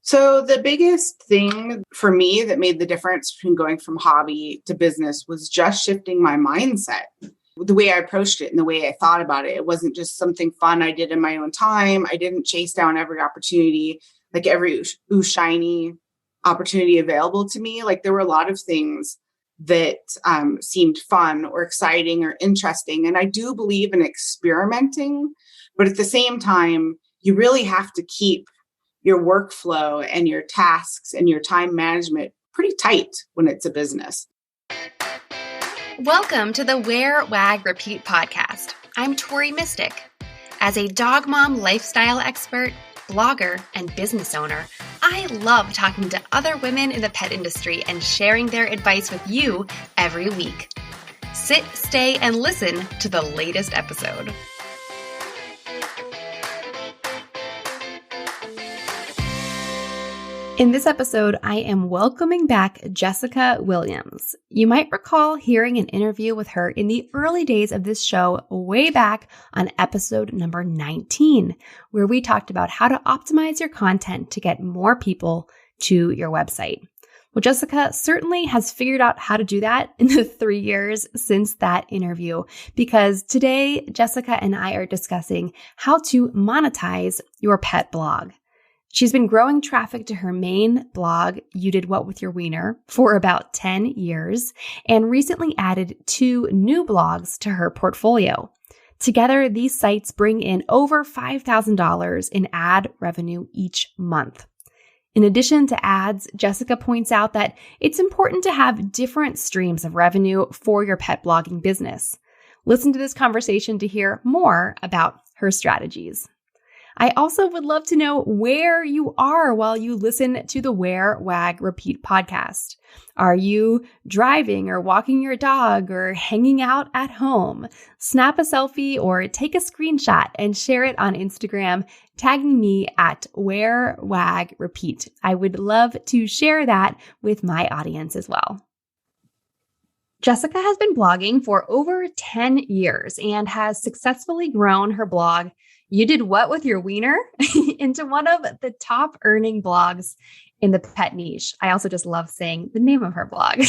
So the biggest thing for me that made the difference between going from hobby to business was just shifting my mindset, the way I approached it and the way I thought about it. It wasn't just something fun I did in my own time. I didn't chase down every opportunity, like every shiny opportunity available to me. Like there were a lot of things that seemed fun or exciting or interesting. And I do believe in experimenting, but at the same time, you really have to keep your workflow and your tasks and your time management pretty tight when it's a business. Welcome to the Wear, Wag, Repeat podcast. I'm Tori Mystic. As a dog mom lifestyle expert, blogger, and business owner, I love talking to other women in the pet industry and sharing their advice with you every week. Sit, stay, and listen to the latest episode. In this episode, I am welcoming back Jessica Williams. You might recall hearing an interview with her in the early days of this show way back on episode number 19, where we talked about how to optimize your content to get more people to your website. Well, Jessica certainly has figured out how to do that in the 3 years since that interview, because today, Jessica and I are discussing how to monetize your pet blog. She's been growing traffic to her main blog, You Did What With Your Wiener, for about 10 years, and recently added 2 new blogs to her portfolio. Together, these sites bring in over $5,000 in ad revenue each month. In addition to ads, Jessica points out that it's important to have different streams of revenue for your pet blogging business. Listen to this conversation to hear more about her strategies. I also would love to know where you are while you listen to the Wear, Wag, Repeat podcast. Are you driving or walking your dog or hanging out at home? Snap a selfie or take a screenshot and share it on Instagram, tagging me at Wear, Wag, Repeat. I would love to share that with my audience as well. Jessica has been blogging for over 10 years and has successfully grown her blog, You Did What With Your Wiener, into one of the top earning blogs in the pet niche. I also just love saying the name of her blog.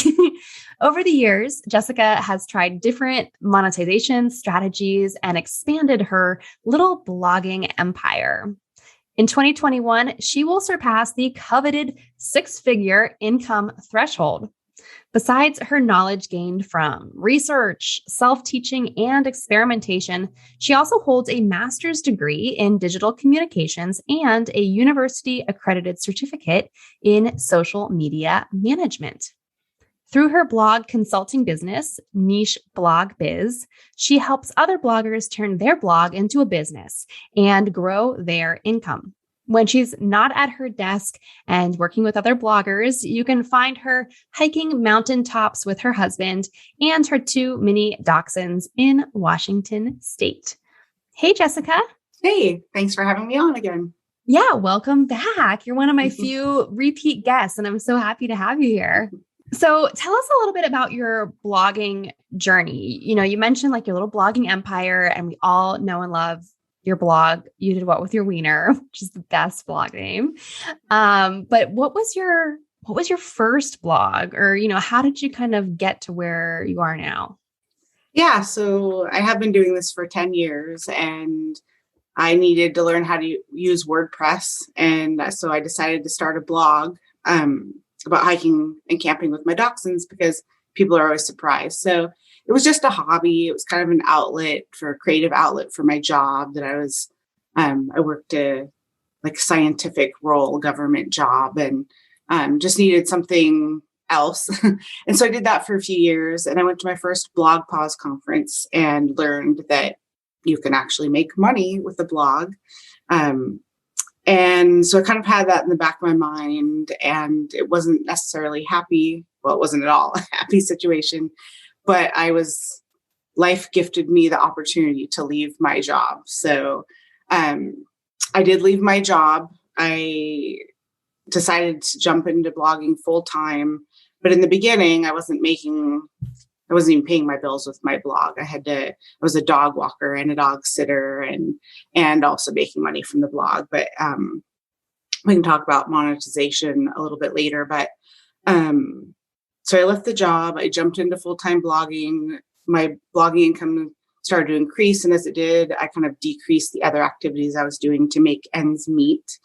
Over the years, Jessica has tried different monetization strategies and expanded her little blogging empire. In 2021, she will surpass the coveted 6-figure income threshold. Besides her knowledge gained from research, self-teaching, and experimentation, she also holds a master's degree in digital communications and a university-accredited certificate in social media management. Through her blog consulting business, Niche Blog Biz, she helps other bloggers turn their blog into a business and grow their income. When she's not at her desk and working with other bloggers, you can find her hiking mountaintops with her husband and her 2 mini dachshunds in Washington State. Hey, Jessica. Hey, thanks for having me on again. Yeah, welcome back. You're one of my few repeat guests, and I'm so happy to have you here. So tell us a little bit about your blogging journey. You mentioned like your little blogging empire, and we all know and love your blog, You Did What With Your Wiener, which is the best blog name. But what was your first blog, or, how did you kind of get to where you are now? Yeah, so I have been doing this for 10 years and I needed to learn how to use WordPress. And so I decided to start a blog about hiking and camping with my dachshunds because people are always surprised. So it was just a hobby. It was kind of an creative outlet for my job that I was, I worked a scientific role, government job, and just needed something else. And so I did that for a few years, and I went to my first Blog Pause conference and learned that you can actually make money with a blog. And so I kind of had that in the back of my mind, and it wasn't necessarily happy. Well, it wasn't at all a happy situation. But life gifted me the opportunity to leave my job. So I did leave my job. I decided to jump into blogging full time. But in the beginning, I wasn't even paying my bills with my blog. I was a dog walker and a dog sitter and also making money from the blog. But we can talk about monetization a little bit later, but so I left the job. I jumped into full-time blogging. My blogging income started to increase. And as it did, I kind of decreased the other activities I was doing to make ends meet.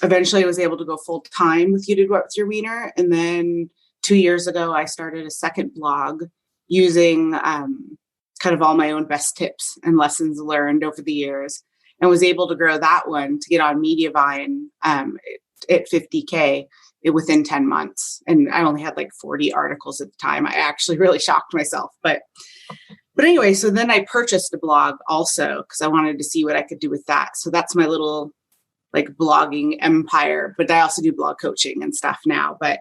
Eventually, I was able to go full-time with You Did What With Your Wiener. And then 2 years ago, I started a second blog using kind of all my own best tips and lessons learned over the years, and was able to grow that one to get on Mediavine at 50K within 10 months. And I only had like 40 articles at the time. I actually really shocked myself. But anyway, so then I purchased a blog also because I wanted to see what I could do with that. So that's my little like blogging empire. But I also do blog coaching and stuff now. But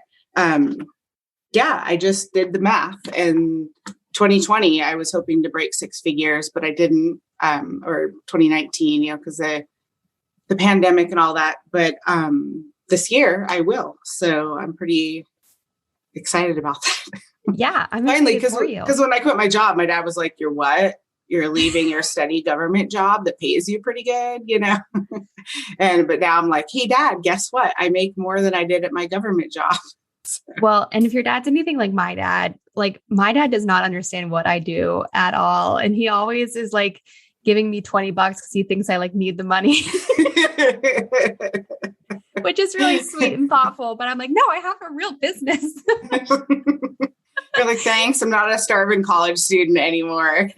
yeah, I just did the math. And 2020, I was hoping to break six figures, but I didn't, or 2019, because the pandemic and all that. But this year I will. So I'm pretty excited about that. Yeah, I'm finally, excited because when I quit my job, my dad was like, "You're what? You're leaving your steady government job that pays you pretty good, but now I'm like, hey, Dad, guess what? I make more than I did at my government job. Well, and if your dad's anything like my dad does not understand what I do at all. And he always is like giving me $20 because he thinks I like need the money, which is really sweet and thoughtful. But I'm like, no, I have a real business. You're like, thanks. I'm not a starving college student anymore.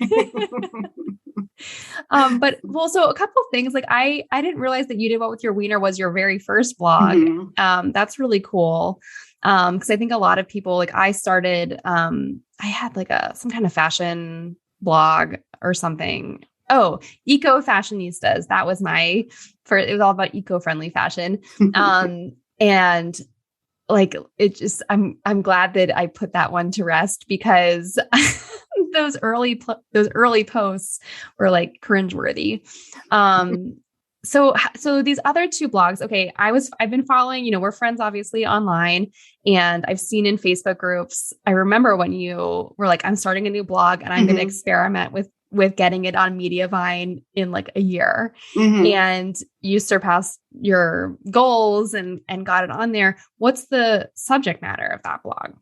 So a couple of things, like I didn't realize that You Did What With Your Wiener was your very first blog. Mm-hmm. That's really cool. Cause I think a lot of people, like I started, I had like some kind of fashion blog or something. Oh, Eco Fashionistas. That was it was all about eco-friendly fashion. And like, it just, I'm glad that I put that one to rest because those early posts were like cringeworthy. So these other two blogs, okay, I've been following, we're friends obviously online, and I've seen in Facebook groups. I remember when you were like, I'm starting a new blog and I'm going to experiment with getting it on Mediavine in like a year, and you surpassed your goals and got it on there. What's the subject matter of that blog?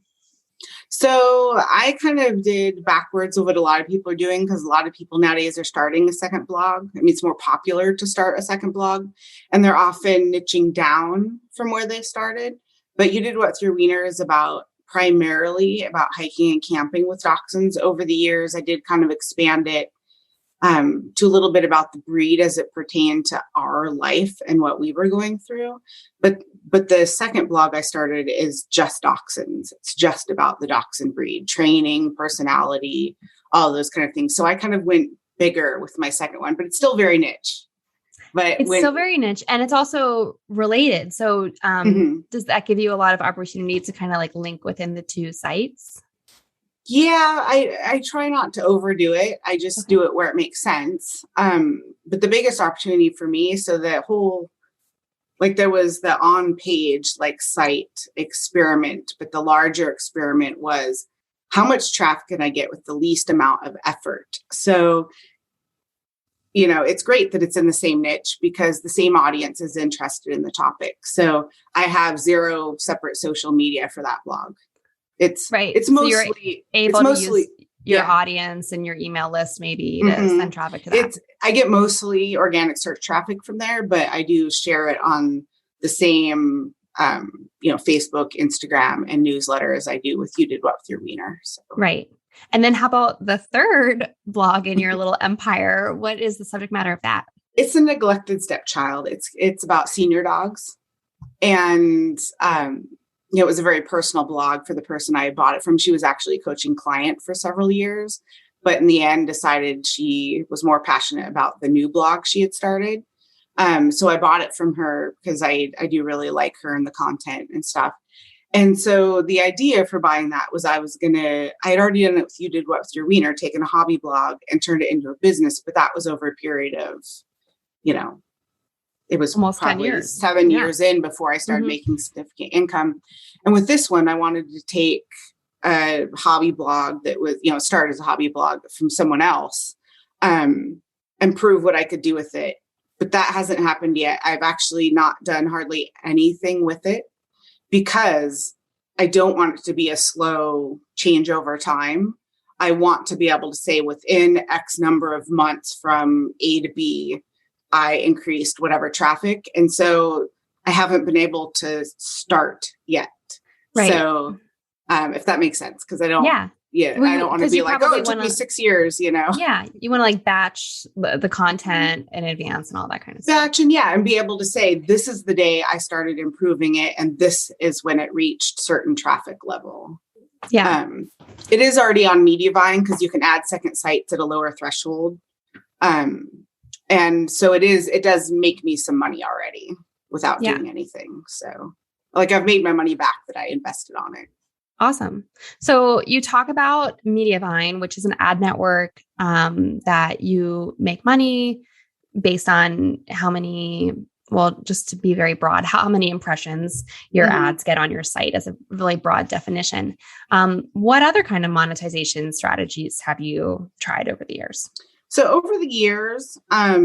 So I kind of did backwards of what a lot of people are doing, because a lot of people nowadays are starting a second blog. I mean, it's more popular to start a second blog, and they're often niching down from where they started. But You Did What Your Wiener is primarily about hiking and camping with dachshunds. Over the years, I did kind of expand it to a little bit about the breed as it pertained to our life and what we were going through. But the second blog I started is just dachshunds. It's just about the dachshund breed, training, personality, all those kind of things. So I kind of went bigger with my second one, but it's still very niche. But it's still very niche, and it's also related. So does that give you a lot of opportunity to kind of like link within the two sites? Yeah, I try not to overdo it. I just do it where it makes sense. But the biggest opportunity for me, so the whole, like there was the on page, like site experiment, but the larger experiment was how much traffic can I get with the least amount of effort? So, it's great that it's in the same niche because the same audience is interested in the topic. So I have 0 separate social media for that blog. It's right. It's mostly so you're able to use your audience and your email list maybe to send traffic to that. I get mostly organic search traffic from there, but I do share it on the same, Facebook, Instagram, and newsletter as I do with You Did What With Your Wiener. So. Right. And then how about the third blog in your little empire? What is the subject matter of that? It's a neglected stepchild. It's about senior dogs. And, it was a very personal blog for the person I bought it from. She was actually a coaching client for several years, but in the end decided she was more passionate about the new blog she had started. So I bought it from her because I do really like her and the content and stuff. And so the idea for buying that was I had already done it with You Did What With Your Wiener, taken a hobby blog and turned it into a business. But that was over a period of, it was almost probably 10 years. 7 years in before I started making significant income. And with this one, I wanted to take a hobby blog that was, started as a hobby blog from someone else, and prove what I could do with it but that hasn't happened yet. I've actually not done hardly anything with it because I don't want it to be a slow change over time. I want to be able to say within X number of months from A to B, I increased whatever traffic. And so I haven't been able to start yet. Right. So if that makes sense, because I don't, Yeah. I don't want to be like, oh, it took wanna, me 6 years, Yeah. You want to like batch the content in advance and all that kind of stuff. Batch and be able to say, this is the day I started improving it. And this is when it reached certain traffic level. Yeah. It is already on Mediavine because you can add second sites at a lower threshold. And so it does make me some money already without doing anything. So like I've made my money back that I invested on it. Awesome. So you talk about Mediavine, which is an ad network that you make money based on how many, well, just to be very broad, how many impressions your ads get on your site as a really broad definition. What other kind of monetization strategies have you tried over the years? So over the years, I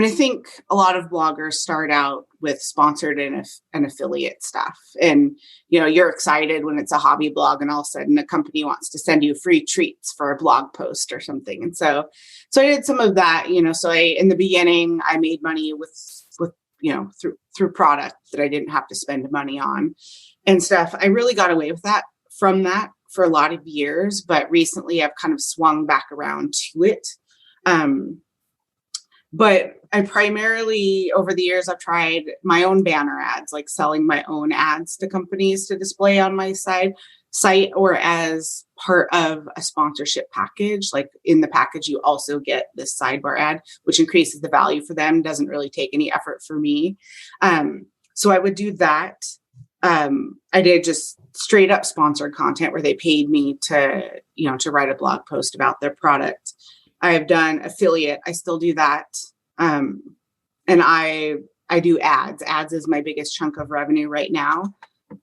think a lot of bloggers start out with sponsored and affiliate stuff. And, you're excited when it's a hobby blog and all of a sudden a company wants to send you free treats for a blog post or something. And so I did some of that, so in the beginning, I made money with through product that I didn't have to spend money on and stuff. I really got away with that for a lot of years, but recently I've kind of swung back around to it. But I primarily, over the years, I've tried my own banner ads, like selling my own ads to companies to display on my site or as part of a sponsorship package. Like in the package, you also get this sidebar ad, which increases the value for them, doesn't really take any effort for me. So I would do that. I did just straight up sponsored content where they paid me to write a blog post about their product. I've done affiliate. I still do that. And I do ads. Ads is my biggest chunk of revenue right now,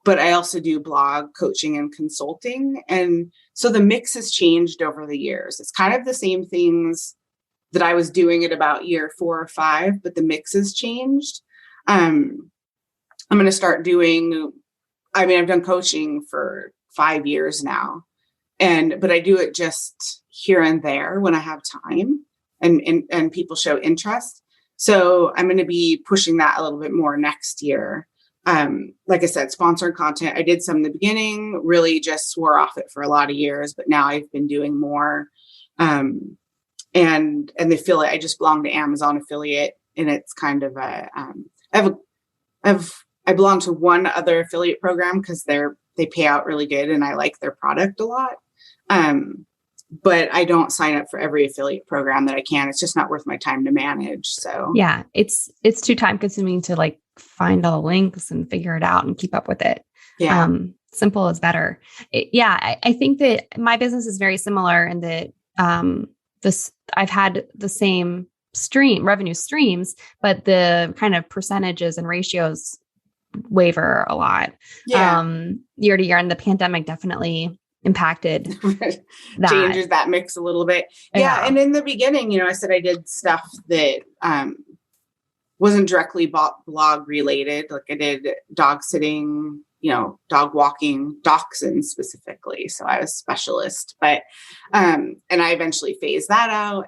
but I also do blog coaching and consulting. And so the mix has changed over the years. It's kind of the same things that I was doing at about year 4 or 5, but the mix has changed. I'm going to start doing, I've done coaching for 5 years now. But I do it just here and there when I have time and people show interest. So I'm going to be pushing that a little bit more next year. Like I said, sponsored content. I did some in the beginning, really just swore off it for a lot of years, but now I've been doing more. And the affiliate, I just belong to Amazon affiliate, and it's kind of I belong to one other affiliate program because they pay out really good and I like their product a lot. But I don't sign up for every affiliate program that I can. It's just not worth my time to manage. So yeah, it's too time consuming to like find all the links and figure it out and keep up with it. Yeah. Simple is better. I think that my business is very similar in that I've had the same revenue streams, but the kind of percentages and ratios waver a lot. Year to year, and the pandemic definitely impacted that. Changes that mix a little bit. Yeah. And in the beginning, I said I did stuff that wasn't directly blog related. Like I did dog sitting, dog walking, dachshunds specifically. So I was specialist, but and I eventually phased that out.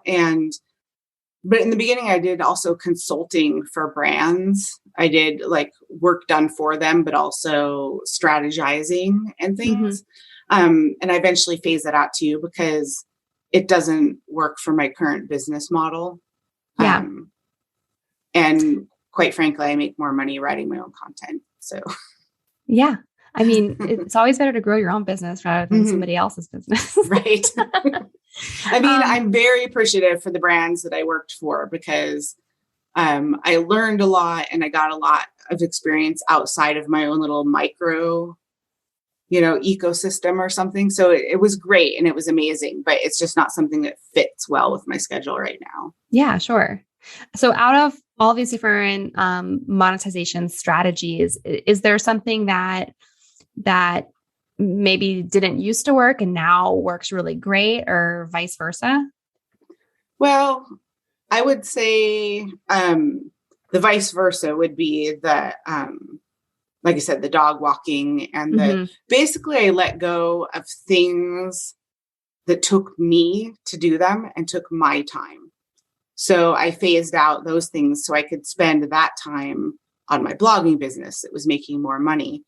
But in the beginning, I did also consulting for brands. I did like work done for them, but also strategizing and things. And I eventually phased that out too, because it doesn't work for my current business model. Yeah. And quite frankly, I make more money writing my own content. So yeah. It's always better to grow your own business rather than somebody else's business. Right. I'm very appreciative for the brands that I worked for because I learned a lot and I got a lot of experience outside of my own little micro, ecosystem or something. So it was great and it was amazing, but it's just not something that fits well with my schedule right now. Yeah, sure. So out of all these different monetization strategies, is there something that maybe didn't used to work and now works really great, or vice versa? Well, I would say the vice versa would be the, like I said, the dog walking and basically I let go of things that took me to do them and took my time. So I phased out those things so I could spend that time on my blogging business. It was making more money.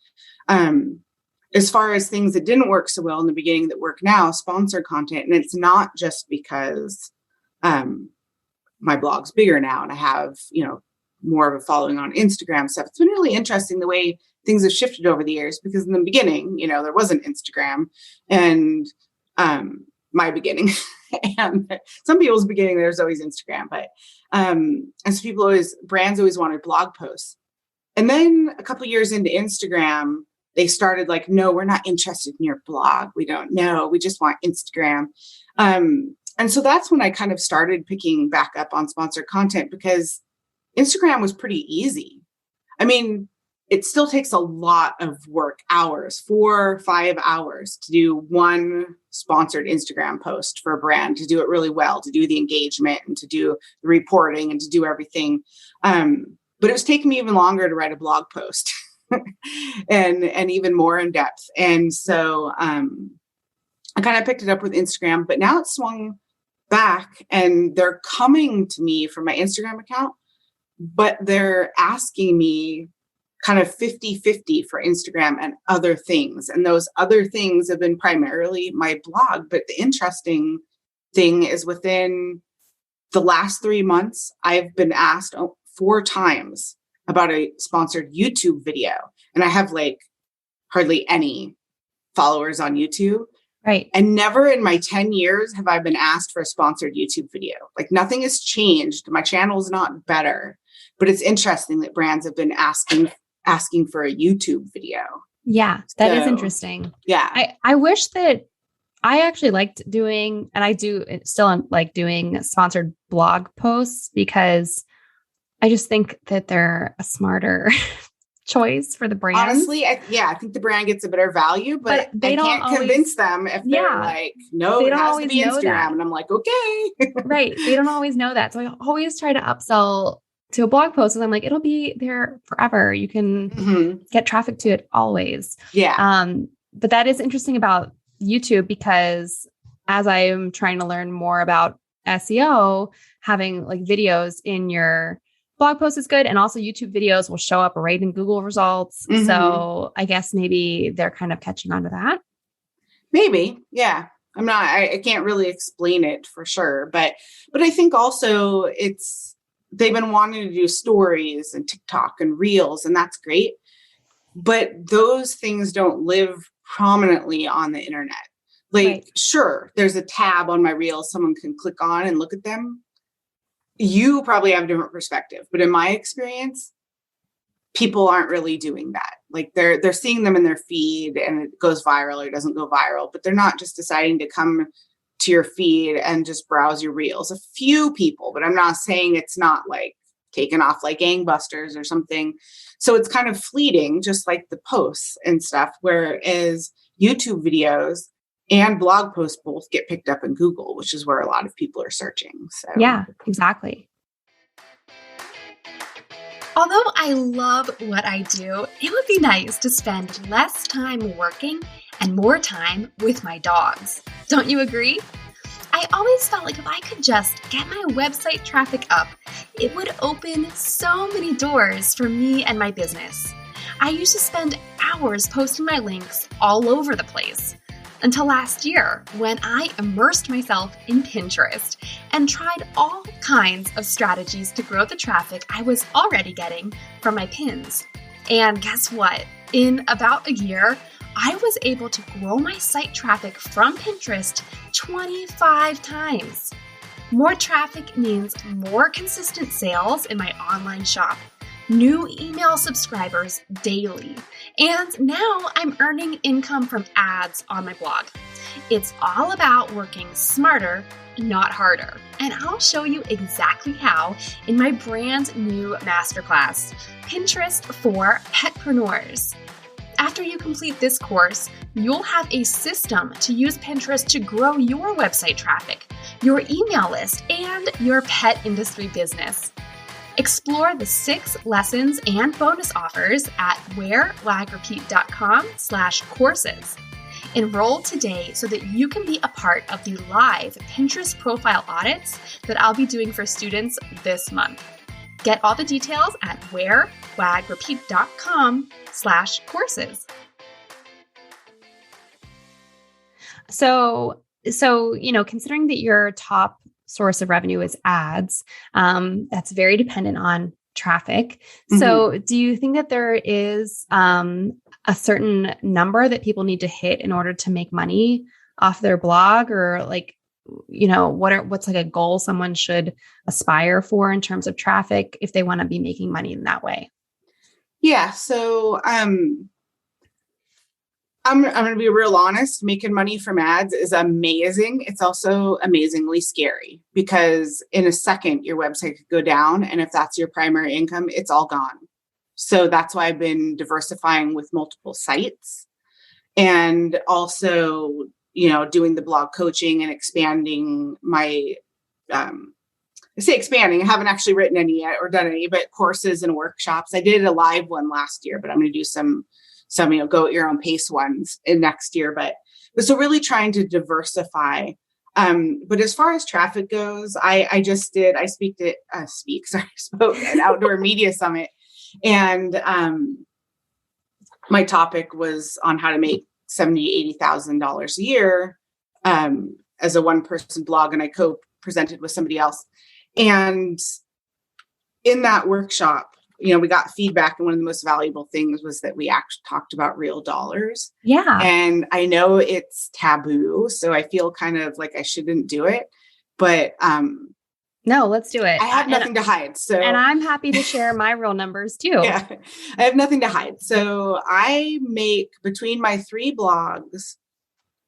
As far as things that didn't work so well in the beginning that work now, sponsored content. And it's not just because my blog's bigger now and I have, more of a following on Instagram stuff. It's been really interesting the way things have shifted over the years, because in the beginning, there wasn't Instagram and my beginning and some people's beginning, there's always Instagram, but and so brands always wanted blog posts. And then a couple of years into Instagram, they started like, no, we're not interested in your blog. We don't know. We just want Instagram. And so that's when I kind of started picking back up on sponsored content, because Instagram was pretty easy. I mean, it still takes a lot of work, hours, 4 or 5 hours to do one sponsored Instagram post for a brand, to do it really well, to do the engagement and to do the reporting and to do everything. But it was taking me even longer to write a blog post and even more in depth. And so I kind of picked it up with Instagram, but now it's swung back and they're coming to me from my Instagram account, but they're asking me kind of 50-50 for Instagram and other things. And those other things have been primarily my blog. But the interesting thing is within the last 3 months, I've been asked 4 times about a sponsored YouTube video. And I have like hardly any followers on YouTube. Right. And never in my 10 years have I been asked for a sponsored YouTube video. Like nothing has changed. My channel is not better, but it's interesting that brands have been asking for a YouTube video. Yeah, that is interesting. Yeah. I wish that I actually liked doing, and I do still like doing sponsored blog posts, because I just think that they're a smarter choice for the brand. Honestly, I think the brand gets a better value, but I can't convince them if they're like, no, it has to be Instagram. And I'm like, okay. Right. They don't always know that. So I always try to upsell to a blog post, and I'm like, it'll be there forever. You can get traffic to it always. Yeah. But that is interesting about YouTube, because as I am trying to learn more about SEO, having like videos in your blog post is good. And also YouTube videos will show up right in Google results. So I guess maybe they're kind of catching on to that. Maybe. Yeah. I can't really explain it for sure, but I think also they've been wanting to do stories and TikTok and Reels, and that's great. But those things don't live prominently on the internet. Like, Sure, there's a tab on my Reels someone can click on and look at them. You probably have a different perspective, but in my experience, people aren't really doing that. Like they're seeing them in their feed and it goes viral or doesn't go viral, but they're not just deciding to come to your feed and just browse your Reels. A few people, but I'm not saying it's not like taken off like gangbusters or something. So it's kind of fleeting, just like the posts and stuff, whereas YouTube videos and blog posts both get picked up in Google, which is where a lot of people are searching. So yeah, exactly. Although I love what I do, it would be nice to spend less time working and more time with my dogs. Don't you agree? I always felt like if I could just get my website traffic up, it would open so many doors for me and my business. I used to spend hours posting my links all over the place. Until last year, when I immersed myself in Pinterest and tried all kinds of strategies to grow the traffic I was already getting from my pins. And guess what? In about a year, I was able to grow my site traffic from Pinterest 25 times. More traffic means more consistent sales in my online shop, new email subscribers daily, and now I'm earning income from ads on my blog. It's all about working smarter, not harder, and I'll show you exactly how in my brand new masterclass, Pinterest for Petpreneurs. After you complete this course, you'll have a system to use Pinterest to grow your website traffic, your email list, and your pet industry business. Explore the 6 lessons and bonus offers at wearwagrepeat.com/courses. Enroll today so that you can be a part of the live Pinterest profile audits that I'll be doing for students this month. Get all the details at wearwagrepeat.com/courses. So, considering that your top source of revenue is ads, that's very dependent on traffic. So do you think that there is a certain number that people need to hit in order to make money off their blog, or what's like a goal someone should aspire for in terms of traffic if they want to be making money in that way? Yeah. So, I'm going to be real honest. Making money from ads is amazing. It's also amazingly scary because in a second, your website could go down. And if that's your primary income, it's all gone. So that's why I've been diversifying with multiple sites and also, doing the blog coaching and expanding my, I say expanding. I haven't actually written any yet or done any, but courses and workshops. I did a live one last year, but I'm going to do some go at your own pace ones in next year. But so really trying to diversify. But as far as traffic goes, I spoke at an outdoor media summit, and my topic was on how to make $70,000-$80,000 a year as a one-person blog, and I co-presented with somebody else. And in that workshop, we got feedback, and one of the most valuable things was that we actually talked about real dollars. Yeah. And I know it's taboo, so I feel kind of like I shouldn't do it, but no, let's do it. I have nothing to hide. So, and I'm happy to share my real numbers too. Yeah, I have nothing to hide. So I make, between my 3 blogs,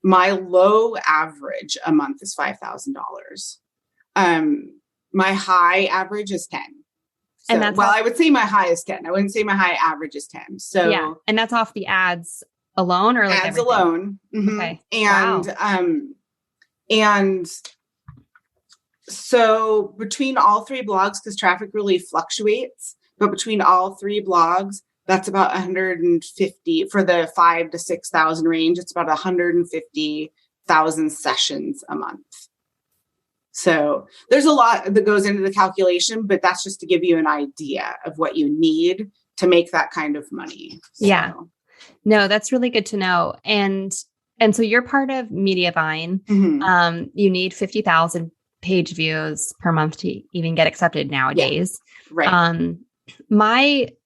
my low average a month is $5,000. My high average is 10. So, and I would say my high is 10. I wouldn't say my high average is 10. So yeah. And that's off the ads alone, or like ads everything? Alone. Mm-hmm. Okay. And, wow. And so between all 3 blogs, because traffic really fluctuates, but between all 3 blogs, that's about 150 for the 5,000 to 6,000 range. It's about 150,000 sessions a month. So there's a lot that goes into the calculation, but that's just to give you an idea of what you need to make that kind of money. So. Yeah. No, that's really good to know. And so you're part of Mediavine. Mm-hmm. You need 50,000 page views per month to even get accepted nowadays. Yeah. Right.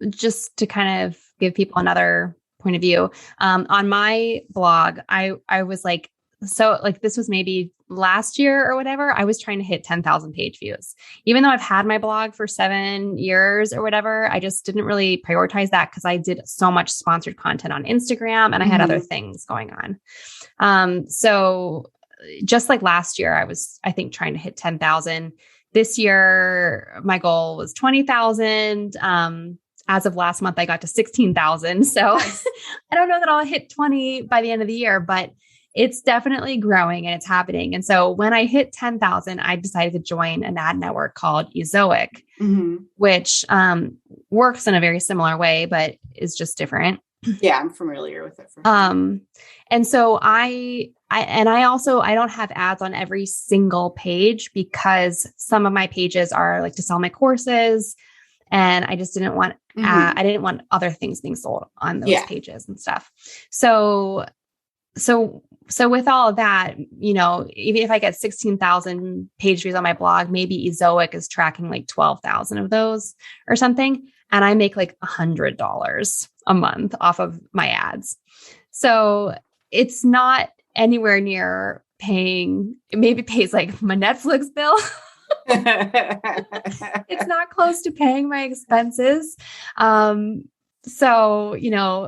Just to kind of give people another point of view, on my blog, I was like, this was maybe last year or whatever, I was trying to hit 10,000 page views. Even though I've had my blog for 7 years or whatever, I just didn't really prioritize that because I did so much sponsored content on Instagram and I had other things going on. So just like last year, I was, I think, trying to hit 10,000. This year, my goal was 20,000. As of last month, I got to 16,000. So I don't know that I'll hit 20 by the end of the year, but it's definitely growing and it's happening. And so when I hit 10,000, I decided to join an ad network called Ezoic, which works in a very similar way, but is just different. Yeah, I'm familiar with it. And so I don't have ads on every single page because some of my pages are like to sell my courses. And I just didn't want, I didn't want other things being sold on those pages and stuff. So with all of that, even if I get 16,000 page views on my blog, maybe Ezoic is tracking like 12,000 of those or something. And I make like $100 a month off of my ads. So it's not anywhere near paying, it maybe pays like my Netflix bill. It's not close to paying my expenses. So,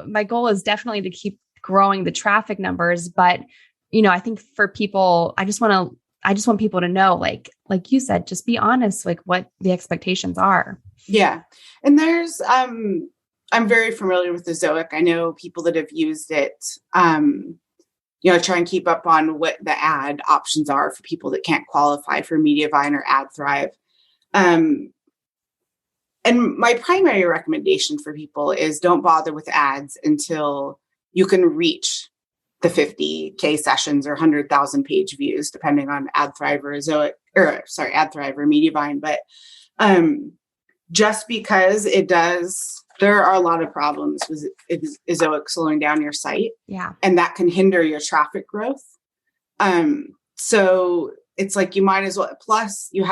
my goal is definitely to keep growing the traffic numbers, but, I think for people, I just want people to know, like you said, just be honest, like what the expectations are. Yeah. And there's, I'm very familiar with the Ezoic. I know people that have used it. try and keep up on what the ad options are for people that can't qualify for Mediavine or AdThrive. And my primary recommendation for people is don't bother with ads until you can reach the 50K sessions or 100,000 page views, depending on AdThrive or Mediavine. But just because there are a lot of problems with Ezoic slowing down your site. Yeah. And that can hinder your traffic growth. So it's like, you might as well, plus you're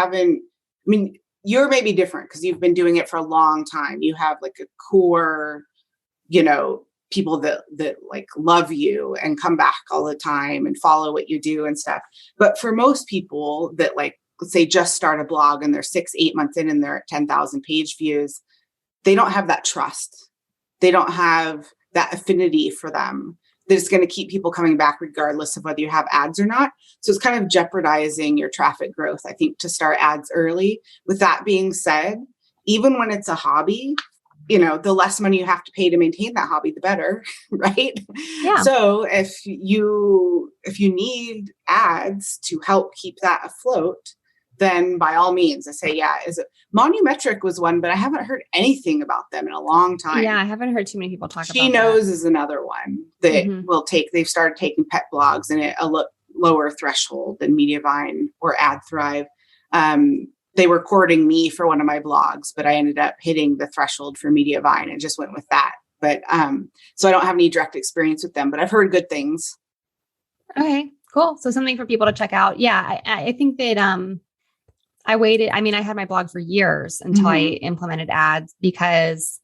maybe different because you've been doing it for a long time. You have like a core, people that like love you and come back all the time and follow what you do and stuff. But for most people that, like, let's say just start a blog and they're 6-8 months in and they're at 10,000 page views, they don't have that trust. They don't have that affinity for them that is going to keep people coming back regardless of whether you have ads or not. So it's kind of jeopardizing your traffic growth, I think, to start ads early. With that being said, even when it's a hobby, the less money you have to pay to maintain that hobby, the better, right? Yeah. So if you need ads to help keep that afloat, then by all means, I say, Monumetric was one, but I haven't heard anything about them in a long time. Yeah, I haven't heard too many people talk about She Knows is another one that they've started taking pet blogs and at a lower threshold than Mediavine or AdThrive. They were courting me for one of my blogs, but I ended up hitting the threshold for Mediavine and just went with that. But so I don't have any direct experience with them, but I've heard good things. Okay, cool. So something for people to check out. Yeah, I think that I waited. I mean, I had my blog for years until I implemented ads because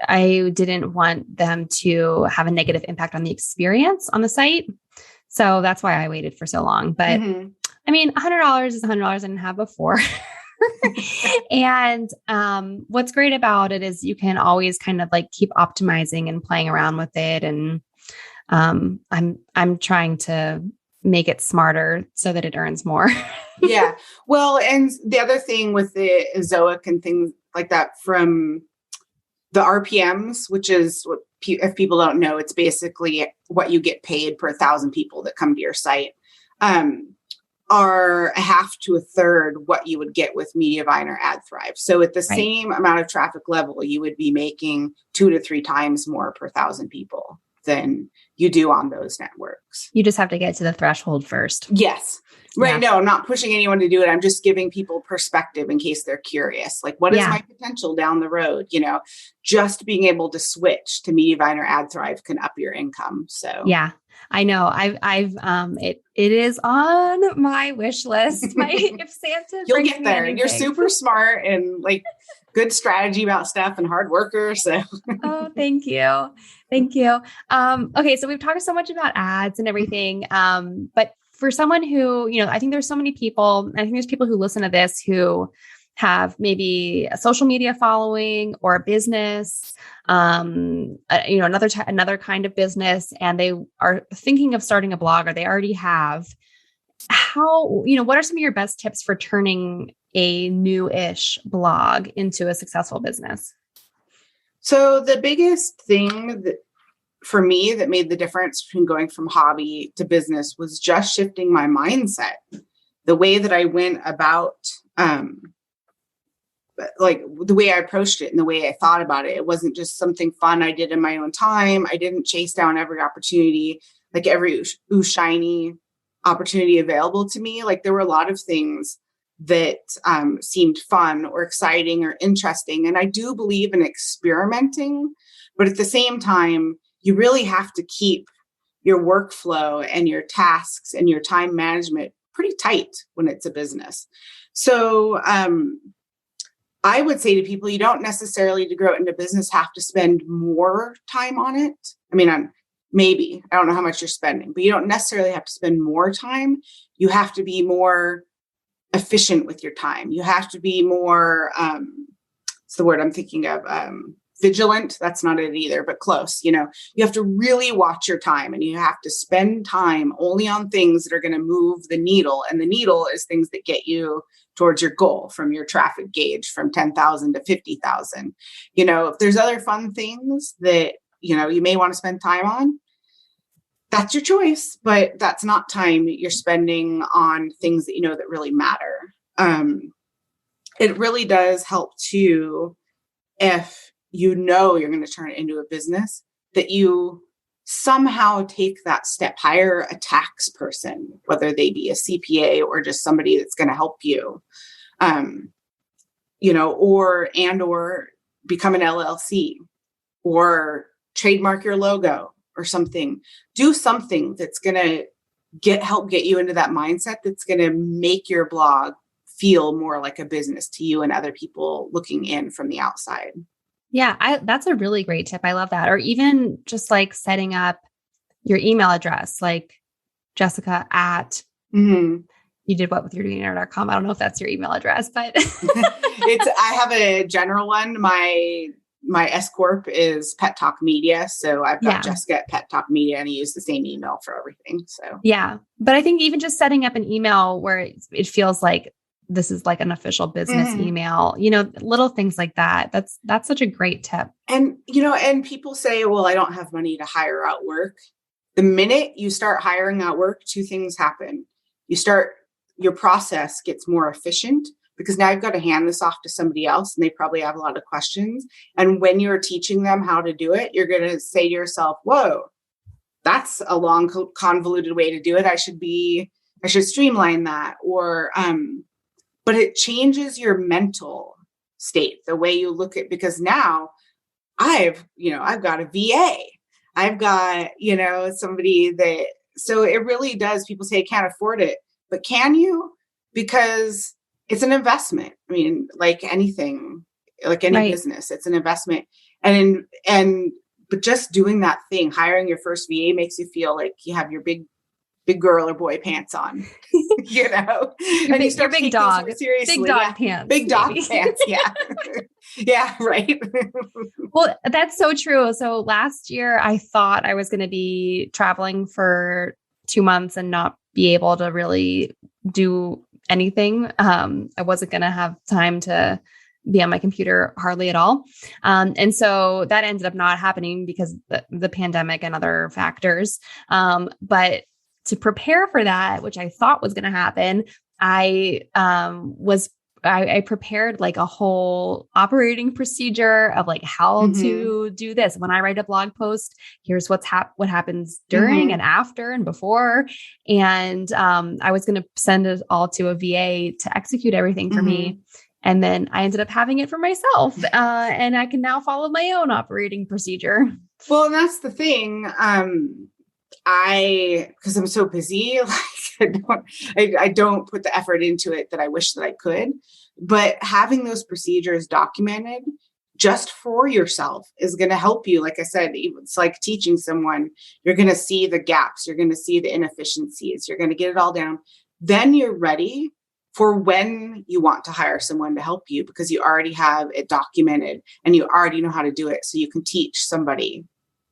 I didn't want them to have a negative impact on the experience on the site. So that's why I waited for so long. But I mean, $100 is $100 I didn't have before. And what's great about it is you can always kind of like keep optimizing and playing around with it. And I'm trying to make it smarter so that it earns more. Yeah. Well, and the other thing with the Ezoic and things like that, from the RPMs, which is what, if people don't know, it's basically what you get paid per 1,000 people that come to your site, are a half to a third what you would get with Mediavine or AdThrive. So at the same amount of traffic level, you would be making 2 to 3 times more per 1,000 people than you do on those networks. You just have to get to the threshold first. Yes. Right. Yeah. No, I'm not pushing anyone to do it. I'm just giving people perspective in case they're curious. Like, what is my potential down the road? Just being able to switch to Mediavine or AdThrive can up your income. So yeah, I know. It is on my wish list. If Santa, you'll get there. You're super smart and like good strategy about stuff and hard worker. So, oh, thank you. Thank you. Okay. So we've talked so much about ads and everything. But for someone who, I think there's so many people, I think there's people who listen to this who have maybe a social media following or a business, another kind of business, and they are thinking of starting a blog or they already have. What are some of your best tips for turning a new-ish blog into a successful business? So the biggest thing that for me that made the difference between going from hobby to business was just shifting my mindset, the way that I went about, like the way I approached it and the way I thought about it. It wasn't just something fun I did in my own time. I didn't chase down every opportunity, like every shiny opportunity available to me. Like there were a lot of things that seemed fun or exciting or interesting. And I do believe in experimenting, but at the same time, you really have to keep your workflow and your tasks and your time management pretty tight when it's a business. So I would say to people, you don't necessarily, to grow it into business, have to spend more time on it. I mean, I don't know how much you're spending, but you don't necessarily have to spend more time. You have to be more efficient with your time. You have to be more, it's the word I'm thinking of, vigilant. That's not it either, but close. You have to really watch your time, and you have to spend time only on things that are going to move the needle. And the needle is things that get you towards your goal, from your traffic gauge from 10,000 to 50,000. If there's other fun things that, you may want to spend time on, that's your choice, but that's not time you're spending on things that you know that really matter. It really does help too if you know you're going to turn it into a business, that you somehow take that step, hire a tax person, whether they be a CPA or just somebody that's going to help you, or become an LLC or trademark your logo or something. Do something that's going to help get you into that mindset that's going to make your blog feel more like a business to you and other people looking in from the outside. Yeah, that's a really great tip. I love that. Or even just like setting up your email address, like Jessica at you did what with your wiener.com. I don't know if that's your email address, but I have a general one. My S Corp is Pet Talk Media. So I've got Jessica at Pet Talk Media, and I use the same email for everything. So yeah. But I think even just setting up an email where it feels like this is like an official business email, little things like that. That's such a great tip. And, and people say, well, I don't have money to hire out work. The minute you start hiring out work, two things happen. Your process gets more efficient because now you've got to hand this off to somebody else and they probably have a lot of questions. And when you're teaching them how to do it, you're going to say to yourself, whoa, that's a long, convoluted way to do it. I should streamline that. But it changes your mental state, the way you look at, because now I've got a VA. I've got, somebody that, so it really does. People say I can't afford it, but can you? Because it's an investment. I mean, like anything, like any business, it's an investment. But just doing that thing, hiring your first VA makes you feel like you have your big girl or boy pants on, and you start big dog, seriously. Big dog pants. Big dog pants. Yeah. Yeah. Right. Well, that's so true. So last year I thought I was going to be traveling for 2 months and not be able to really do anything. I wasn't going to have time to be on my computer hardly at all. And so that ended up not happening because the pandemic and other factors. But to prepare for that, which I thought was going to happen, I prepared like a whole operating procedure of like how to do this. When I write a blog post, here's what happens during and after and before. And I was going to send it all to a VA to execute everything for me. And then I ended up having it for myself. And I can now follow my own operating procedure. Well, and that's the thing. Because I'm so busy, like I don't put the effort into it that I wish that I could, but having those procedures documented just for yourself is going to help you. Like I said, it's like teaching someone. You're going to see the gaps. You're going to see the inefficiencies. You're going to get it all down. Then you're ready for when you want to hire someone to help you because you already have it documented and you already know how to do it. So you can teach somebody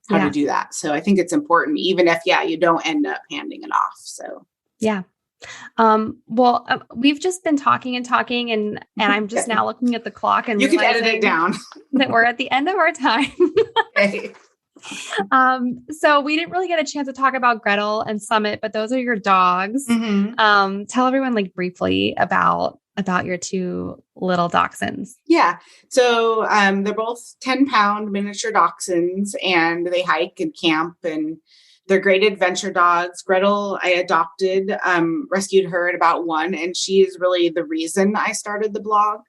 how to do that. So I think it's important, even if, you don't end up handing it off. So, yeah. We've just been talking and I'm just now looking at the clock and you can edit it down that we're at the end of our time. Okay. So we didn't really get a chance to talk about Gretel and Summit, but those are your dogs. Tell everyone like briefly about your two little dachshunds. Yeah. So they're both 10-pound miniature dachshunds and they hike and camp and they're great adventure dogs. Gretel, I adopted, rescued her at about 1. And she is really the reason I started the blog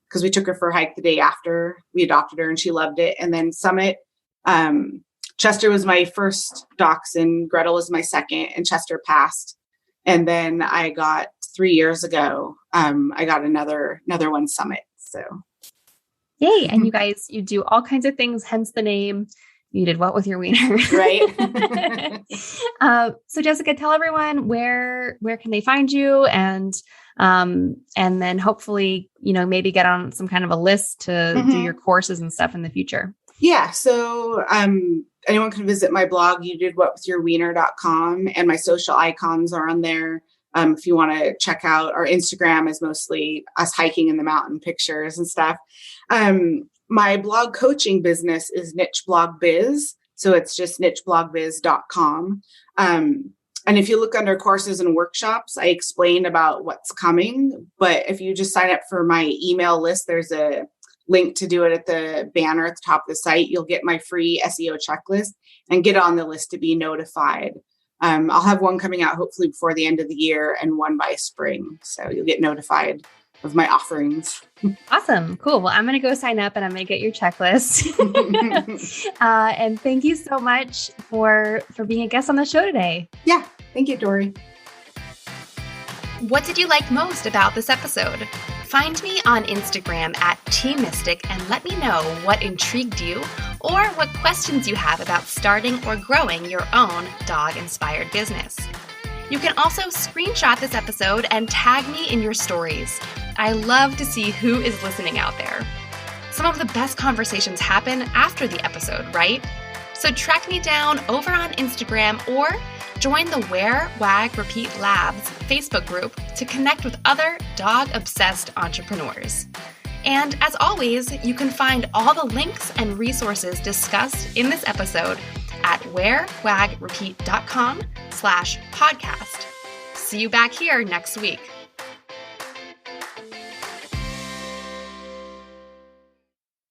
because we took her for a hike the day after we adopted her and she loved it. And then Summit, Chester was my first dachshund. Gretel was my second and Chester passed. And then I got 3 years ago, I got another one, Summit. So, yay! And you guys, you do all kinds of things. Hence the name. You did what with your wiener, right? So, Jessica, tell everyone where can they find you, and then hopefully, maybe get on some kind of a list to do your courses and stuff in the future. Yeah. So, anyone can visit my blog, youdidwhatwithyourwiener.com, and my social icons are on there. If you want to check out, our Instagram is mostly us hiking in the mountain pictures and stuff. My blog coaching business is Niche Blog Biz. So it's just nicheblogbiz.com. And if you look under courses and workshops, I explain about what's coming. But if you just sign up for my email list, there's a link to do it at the banner at the top of the site. You'll get my free SEO checklist and get on the list to be notified. I'll have one coming out hopefully before the end of the year and one by spring. So you'll get notified of my offerings. Awesome. Cool. Well, I'm going to go sign up and I'm going to get your checklist. And thank you so much for being a guest on the show today. Yeah. Thank you, Dory. What did you like most about this episode? Find me on Instagram at TeamMystic and let me know what intrigued you or what questions you have about starting or growing your own dog-inspired business. You can also screenshot this episode and tag me in your stories. I love to see who is listening out there. Some of the best conversations happen after the episode, right? So track me down over on Instagram or join the Wear, Wag, Repeat Labs Facebook group to connect with other dog-obsessed entrepreneurs. And as always, you can find all the links and resources discussed in this episode at wearwagrepeat.com/podcast. See you back here next week.